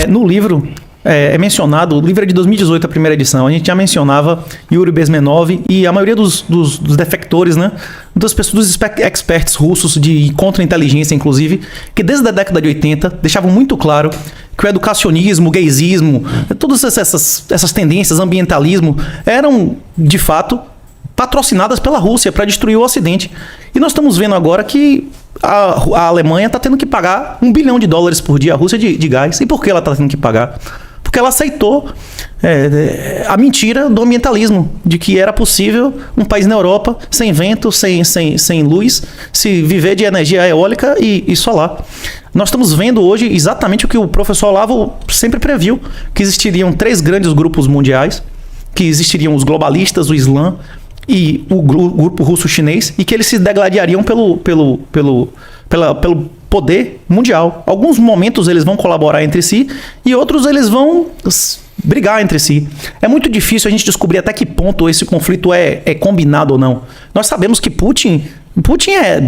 No livro é mencionado, o livro é de 2018, a primeira edição, a gente já mencionava Yuri Bezmenov e a maioria dos defectores, né, das pessoas, dos experts russos de contra-inteligência, inclusive, que desde a década de 80 deixavam muito claro que o educacionismo, o gaysismo, todas essas tendências, ambientalismo, eram, de fato, patrocinadas pela Rússia para destruir o Ocidente. E nós estamos vendo agora que a Alemanha está tendo que pagar $1 bilhão por dia à Rússia de gás. E por que ela está tendo que pagar? Porque ela aceitou a mentira do ambientalismo, de que era possível um país na Europa sem vento, sem luz, se viver de energia eólica e solar. Nós estamos vendo hoje exatamente o que o professor Olavo sempre previu, que existiriam 3 grandes grupos mundiais, que existiriam os globalistas, o Islã e o grupo russo-chinês, e que eles se degladiariam pelo poder mundial. Alguns momentos eles vão colaborar entre si e outros eles vão brigar entre si. É muito difícil a gente descobrir até que ponto esse conflito é combinado ou não. Nós sabemos que Putin é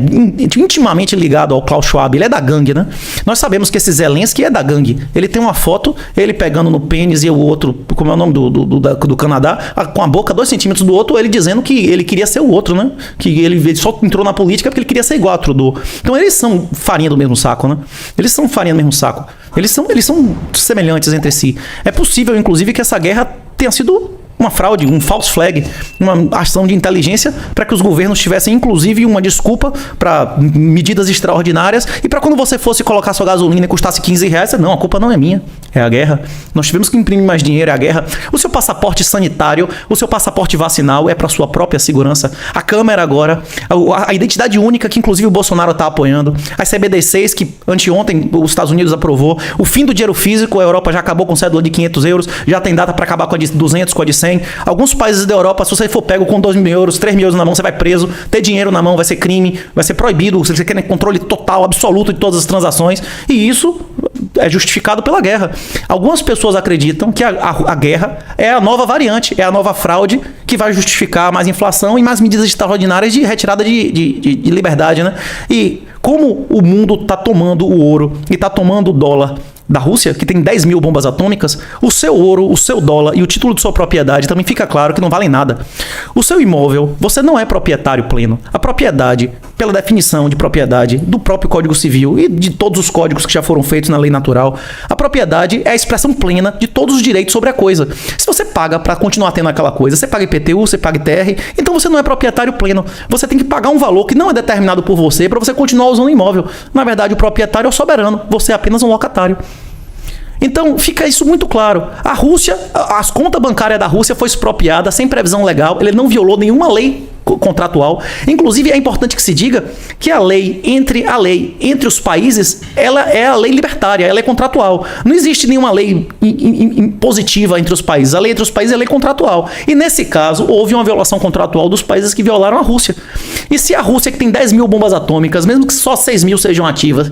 intimamente ligado ao Klaus Schwab, ele é da gangue, né? Nós sabemos que esse Zelensky é da gangue. Ele tem uma foto, ele pegando no pênis e o outro, como é o nome do Canadá, com a boca 2 centímetros do outro, ele dizendo que ele queria ser o outro, né? Que ele só entrou na política porque ele queria ser igual a Trudeau. Então eles são farinha do mesmo saco, né? Eles são farinha do mesmo saco. Eles são semelhantes entre si. É possível, inclusive, que essa guerra tenha sido uma fraude, um false flag, uma ação de inteligência para que os governos tivessem, inclusive, uma desculpa para medidas extraordinárias e para quando você fosse colocar sua gasolina e custasse R$15, não, a culpa não é minha, é a guerra. Nós tivemos que imprimir mais dinheiro, é a guerra. O seu passaporte sanitário, o seu passaporte vacinal é para sua própria segurança. A Câmara agora, a identidade única que, inclusive, o Bolsonaro está apoiando, as CBDCs que anteontem os Estados Unidos aprovou, o fim do dinheiro físico, a Europa já acabou com cédula de €500, já tem data para acabar com a de 200, com a de 100. Alguns países da Europa, se você for pego com €2.000, €3.000 na mão, você vai preso. Ter dinheiro na mão vai ser crime, vai ser proibido. Você quer controle total, absoluto de todas as transações. E isso é justificado pela guerra. Algumas pessoas acreditam que a guerra é a nova variante, é a nova fraude que vai justificar mais inflação e mais medidas extraordinárias de retirada de liberdade, né? E como o mundo está tomando o ouro e está tomando o dólar da Rússia, que tem 10.000 bombas atômicas, o seu ouro, o seu dólar e o título de sua propriedade também fica claro que não valem nada. O seu imóvel, você não é proprietário pleno. A propriedade, pela definição de propriedade do próprio Código Civil e de todos os códigos que já foram feitos na lei natural, a propriedade é a expressão plena de todos os direitos sobre a coisa. Se você paga para continuar tendo aquela coisa, você paga IPTU, você paga ITR, então você não é proprietário pleno. Você tem que pagar um valor que não é determinado por você para você continuar usando o imóvel. Na verdade, o proprietário é o soberano, você é apenas um locatário. Então, fica isso muito claro. A Rússia, as contas bancárias da Rússia foi expropriada sem previsão legal, ele não violou nenhuma lei contratual. Inclusive, é importante que se diga que a lei entre os países, ela é a lei libertária, ela é contratual. Não existe nenhuma lei impositiva entre os países. A lei entre os países é lei contratual. E nesse caso, houve uma violação contratual dos países que violaram a Rússia. E se a Rússia, que tem 10.000 bombas atômicas, mesmo que só 6.000 sejam ativas,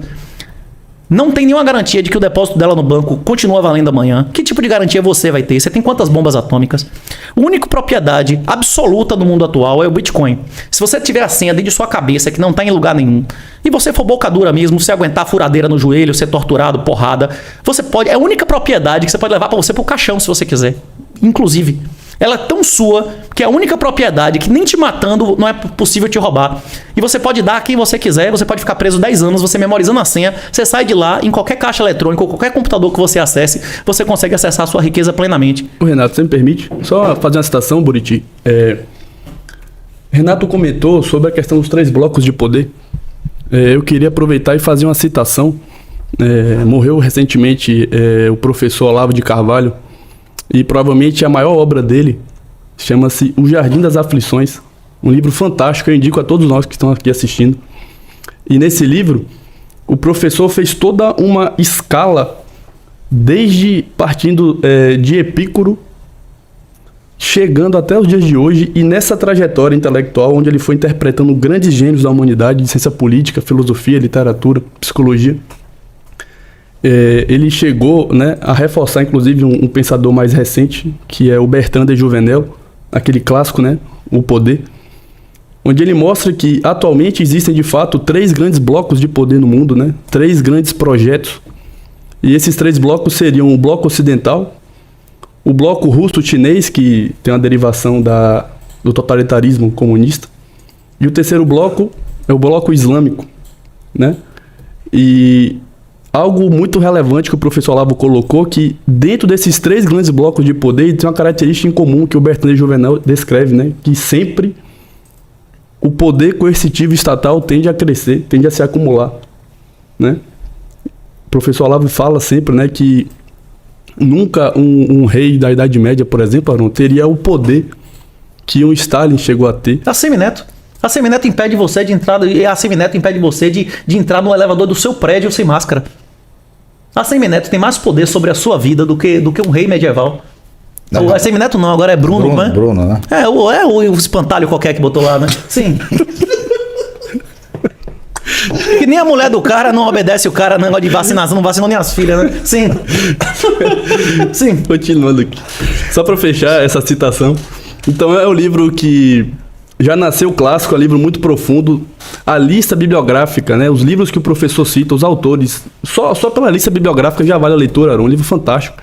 não tem nenhuma garantia de que o depósito dela no banco continua valendo amanhã. Que tipo de garantia você vai ter? Você tem quantas bombas atômicas? A única propriedade absoluta no mundo atual é o Bitcoin. Se você tiver a senha dentro de sua cabeça, que não está em lugar nenhum, e você for boca dura mesmo, se aguentar furadeira no joelho, ser torturado, porrada, você pode... É a única propriedade que você pode levar para você pro caixão, se você quiser. Inclusive, ela é tão sua que é a única propriedade que nem te matando não é possível te roubar. E você pode dar a quem você quiser, você pode ficar preso 10 anos, você memorizando a senha, você sai de lá, em qualquer caixa eletrônica ou qualquer computador que você acesse, você consegue acessar a sua riqueza plenamente. O Renato, você me permite? Só fazer uma citação, Buriti. Renato comentou sobre a questão dos 3 blocos de poder. Eu queria aproveitar e fazer uma citação. Morreu recentemente o professor Olavo de Carvalho, e provavelmente a maior obra dele chama-se O Jardim das Aflições, um livro fantástico, eu indico a todos nós que estão aqui assistindo. E nesse livro, o professor fez toda uma escala, desde partindo de Epicuro, chegando até os dias de hoje, e nessa trajetória intelectual, onde ele foi interpretando grandes gênios da humanidade, de ciência política, filosofia, literatura, psicologia, ele chegou, né, a reforçar, inclusive, um pensador mais recente, que é o Bertrand de Jouvenel, aquele clássico, né, O Poder, onde ele mostra que atualmente existem, de fato, 3 grandes blocos de poder no mundo, né, 3 grandes projetos, E esses 3 blocos seriam o bloco ocidental, o bloco russo-chinês, que tem uma derivação do totalitarismo comunista, e o terceiro bloco é o bloco islâmico, né? E algo muito relevante que o professor Olavo colocou, que dentro desses 3 grandes blocos de poder tem uma característica em comum que o Bertrand Juvenal descreve, né? Que sempre o poder coercitivo estatal tende a crescer, tende a se acumular, né? O professor Olavo fala sempre, né, que nunca um rei da Idade Média, por exemplo, Aron, teria o poder que um Stalin chegou a ter. A Semineto. A Semineto impede você de entrar, e a Semineto impede você de entrar no elevador do seu prédio sem máscara. A Semineto tem mais poder sobre a sua vida do que um rei medieval. A Semineto não, agora é Bruno, né? Bruno, né? É o espantalho qualquer que botou lá, né? Sim. Que nem a mulher do cara não obedece o cara, negócio de vacinação, não vacinou nem as filhas, né? Sim. Sim. Continuando aqui. Só para fechar essa citação. Então é um livro que já nasceu clássico, é um livro muito profundo. A lista bibliográfica, né? Os livros que o professor cita, os autores, só pela lista bibliográfica já vale a leitura, era um livro fantástico.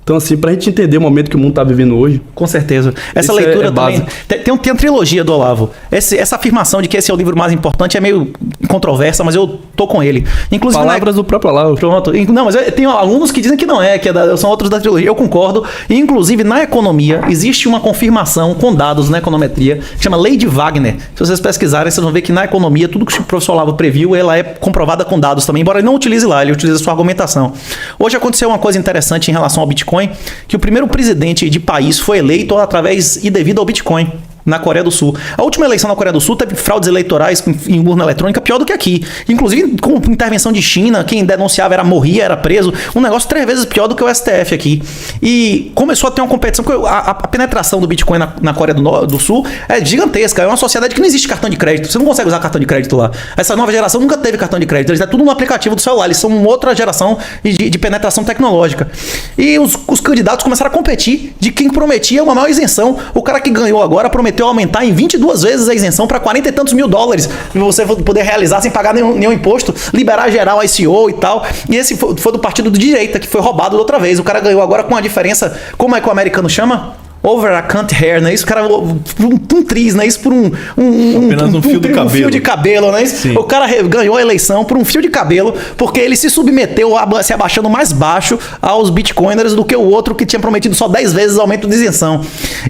Então, assim, pra gente entender o momento que o mundo tá vivendo hoje. Com certeza. Essa isso leitura é também. Tem uma trilogia do Olavo. Essa afirmação de que esse é o livro mais importante é meio controversa, mas eu tô com ele. Inclusive, palavras do próprio Olavo. Pronto. Não, mas tem alunos que dizem que não é, são outros da trilogia. Eu concordo. E, inclusive, na economia, existe uma confirmação com dados na econometria, que chama Lei de Wagner. Se vocês pesquisarem, vocês vão ver que na economia, tudo que o professor Olavo previu, ela é comprovada com dados também, embora ele não utilize lá, ele utiliza a sua argumentação. Hoje aconteceu uma coisa interessante em relação ao Bitcoin, que o primeiro presidente de país foi eleito através e devido ao Bitcoin na Coreia do Sul. A última eleição na Coreia do Sul teve fraudes eleitorais em urna eletrônica pior do que aqui. Inclusive com intervenção de China, quem denunciava morria, era preso. Um negócio 3 vezes pior do que o STF aqui. E começou a ter uma competição, porque a penetração do Bitcoin na Coreia do Sul é gigantesca. É uma sociedade que não existe cartão de crédito. Você não consegue usar cartão de crédito lá. Essa nova geração nunca teve cartão de crédito. Eles é tudo no aplicativo do celular. Eles são outra geração de penetração tecnológica. E os candidatos começaram a competir de quem prometia uma maior isenção. O cara que ganhou agora prometeu aumentar em 22 vezes a isenção para 40 e tantos mil dólares para você poder realizar sem pagar nenhum imposto, liberar geral ICO e tal. E esse foi do partido de direita, que foi roubado da outra vez. O cara ganhou agora com a diferença, como é que o americano chama? Over a cunt hair, não é isso? O cara, um triz, não é isso? Por apenas um fio de cabelo. Um fio de cabelo, não é isso? Sim. O cara ganhou a eleição por um fio de cabelo, porque ele se submeteu se abaixando mais baixo aos bitcoiners do que o outro que tinha prometido só 10 vezes aumento de isenção.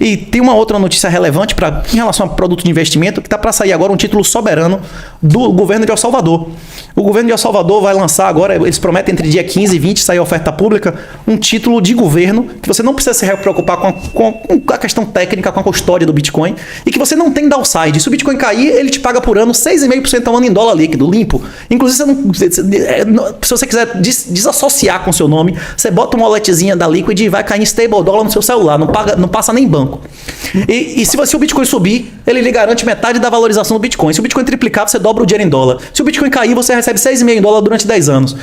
E tem uma outra notícia relevante em relação a produto de investimento, que está para sair agora um título soberano do governo de El Salvador. O governo de El Salvador vai lançar agora, eles prometem entre dia 15 e 20 sair a oferta pública, um título de governo que você não precisa se preocupar com a questão técnica, com a custódia do Bitcoin, e que você não tem downside. Se o Bitcoin cair, ele te paga por ano 6,5% ao ano em dólar líquido, limpo. Inclusive, se você quiser desassociar com o seu nome, você bota uma walletzinha da Liquid e vai cair em stable dólar no seu celular, não passa nem banco. E se o Bitcoin subir, ele lhe garante metade da valorização do Bitcoin. Se o Bitcoin triplicar, você dobra o dinheiro em dólar. Se o Bitcoin cair, você recebe 6,5 em dólar durante 10 anos.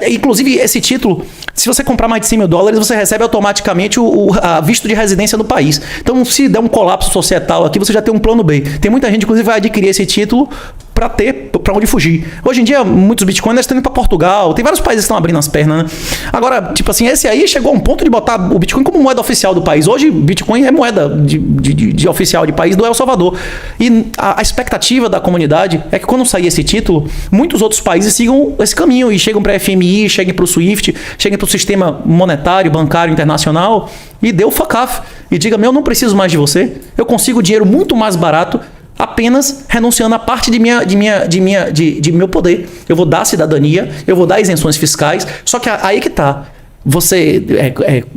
Inclusive, esse título, se você comprar mais de 100 mil dólares, você recebe automaticamente a visto de residência no país. Então, se der um colapso societal aqui, você já tem um plano B. Tem muita gente, inclusive, vai adquirir esse título para onde fugir. Hoje em dia, muitos bitcoiners estão indo para Portugal, tem vários países que estão abrindo as pernas, né? Agora, tipo assim, esse aí chegou a um ponto de botar o Bitcoin como moeda oficial do país. Hoje, Bitcoin é moeda de oficial de país do El Salvador. E a expectativa da comunidade é que quando sair esse título, muitos outros países sigam esse caminho e chegam para a FMI, cheguem para o SWIFT, cheguem para o sistema monetário, bancário internacional e dê o fuck off. E diga, eu não preciso mais de você, eu consigo dinheiro muito mais barato apenas renunciando a parte de meu poder. Eu vou dar cidadania, eu vou dar isenções fiscais, só que aí que tá. Você,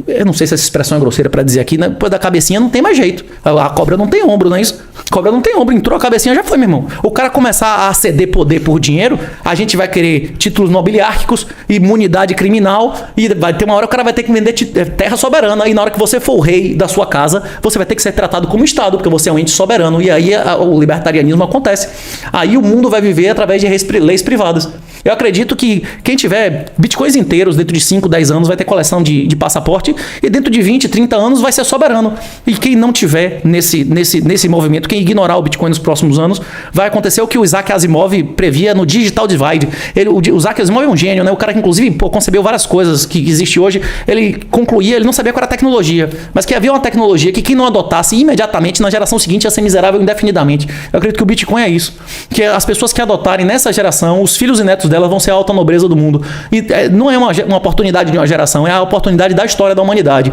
eu não sei se essa expressão é grosseira para dizer aqui, né? Depois da cabecinha não tem mais jeito. A cobra não tem ombro, não é isso? A cobra não tem ombro, entrou a cabecinha, já foi, meu irmão. O cara começar a ceder poder por dinheiro, a gente vai querer títulos nobiliárquicos, imunidade criminal, e vai ter uma hora que o cara vai ter que vender terra soberana, e na hora que você for o rei da sua casa, você vai ter que ser tratado como Estado, porque você é um ente soberano, e aí o libertarianismo acontece. Aí o mundo vai viver através de leis privadas. Eu acredito que quem tiver bitcoins inteiros dentro de 5, 10 anos vai ter coleção de passaporte e dentro de 20, 30 anos vai ser soberano. E quem não tiver nesse movimento, quem ignorar o Bitcoin nos próximos anos, vai acontecer o que o Isaac Asimov previa no Digital Divide. O Isaac Asimov é um gênio, né? O cara que inclusive concebeu várias coisas que existe hoje. Ele concluía, ele não sabia qual era a tecnologia, mas que havia uma tecnologia que quem não adotasse imediatamente na geração seguinte ia ser miserável indefinidamente. Eu acredito que o Bitcoin é isso. Que as pessoas que adotarem nessa geração, os filhos e netos delas vão ser a alta nobreza do mundo. E não é uma oportunidade de uma geração, é a oportunidade da história da humanidade.